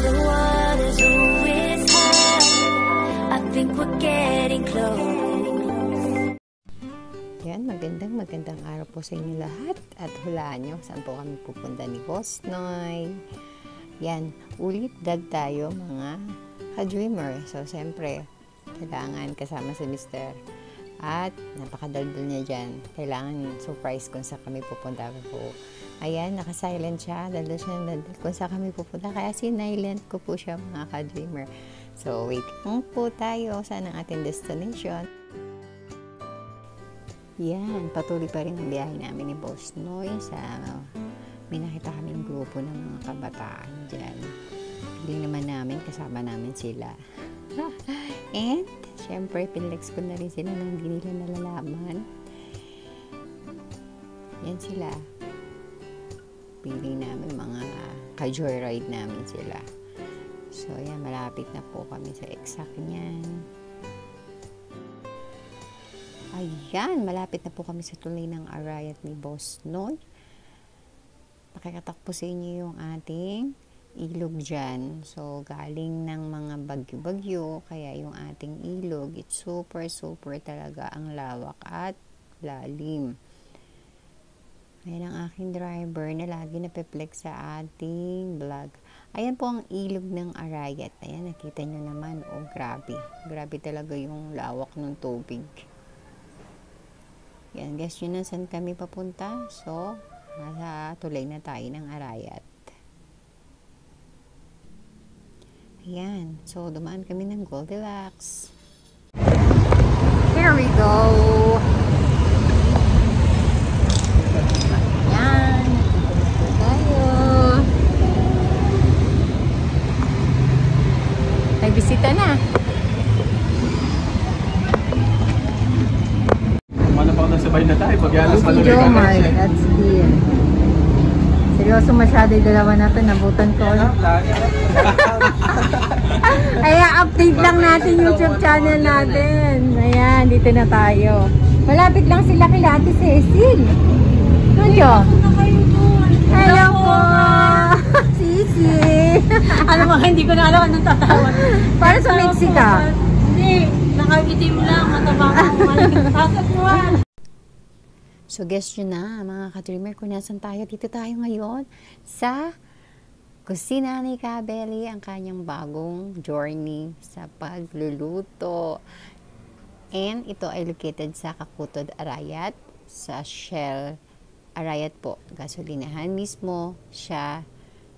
the water's always high. I think we're getting close. Yan, magandang araw po sa inyo lahat. At hulaan nyo, saan po kami pupunta ni Boss Noy. Yan, ulit dag tayo mga ka-dreamer. So, siyempre, kailangan kasama si Mr. At napakadaldal niya dyan. Kailangan surprise kung saan kami pupunta po. Ayan, naka-silent siya. Daldal siya ng daldal kung saan kami pupunta. Kaya sinilent ko po siya mga ka-dreamer. So, wait lang po tayo. Saan ang ating destination? Yan, patuloy pa rin ang biyahe namin ni Boss Noy sa may nakita kaming grupo ng mga kabataan dyan. Piling naman namin, kasama namin sila. And, syempre, pinlex ko na rin sila nang hindi nila nalalaman. Yan sila. Piling namin, mga ka-joyride namin sila. So, yan, malapit na po kami sa exact niyan. Ayan, malapit na po kami sa tulay ng Arayat ni Boss Noy. Pakikatak po sa inyo yung ating ilog dyan. So, galing ng mga bagyo-bagyo, kaya yung ating ilog, it's super talaga ang lawak at lalim. Ayan ang aking driver na lagi napeplex sa ating vlog. Ayan po ang ilog ng Arayat. Ayan, nakita nyo naman. Oh, grabe. Grabe talaga yung lawak ng tubig. Yan, guess yun na saan kami papunta. So, nasa tulay na tayo ng Arayat. Ayan. So, dumaan kami ng Goldilocks. Here we go! Ayan. Tayo. May bisita na. Sabay na tayo. Pag-alas pa tuloy ka na siya. That's it. Seryoso masyado yung dalawa natin. Nabutan ko. Ayan, update lang natin YouTube channel natin. Ayan, dito na tayo. Malapit lang sila kila Ate Cecil. Ano? Hello po! Sisi! Ano mga hindi ko na alam anong tatawag. Para sa Mexica. Hindi. Nakagitim lang. Matabang ako. Sasatuan. So, guess nyo na, mga ka-dreamer, kung nasan tayo. Dito tayo ngayon sa kusina ni Kabeli, ang kanyang bagong journey sa pagluluto. And ito ay located sa Kakutod, Arayat, sa Shell Arayat po. Gasolinahan mismo siya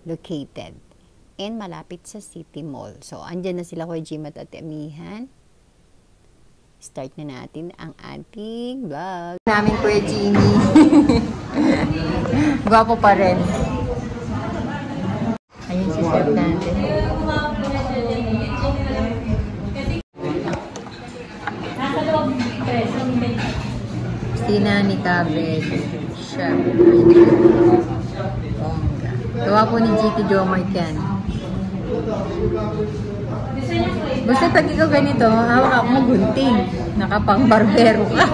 located. And malapit sa City Mall. So, andyan na sila Kuya Jim at Ate Amihan. Start na natin ang ating vlog. Namin Kuya Jimmy. Gwapo pa rin. Ayun si chef natin. Sina ni Kabel. Chef. Bongga. Gawa po ni GT Jomar yan. Basta pag ikaw ganito, hawak ako mo gunting. Nakapang barbero ka.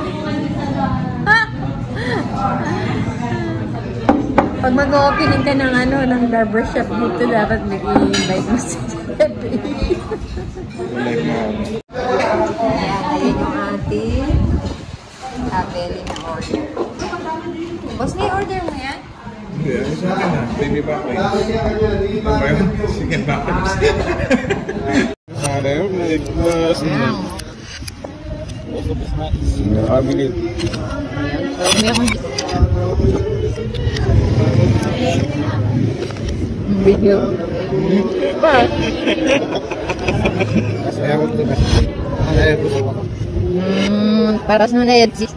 Pag mag-opening ka ng ng barbershop dito, dapat may i-invite mo sa Jeffrey. Ayan yung ating Kabeli na order. Boss, may order mo yan? Hindi, ano sa akin na? Baby back ribs. Chicken back ribs. Video. Paras mo na yan sis.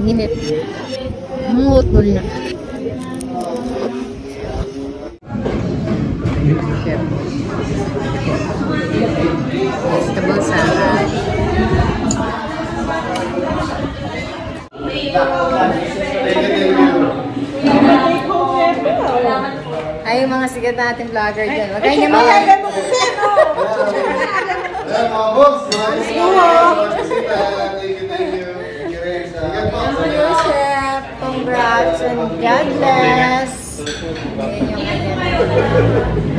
Minit. Mutol na. Vegetable salad. Ay, mga sikat natin vlogger dyan. Wag kayo naman. Chef, congrats and God bless. Ayan yung kanya.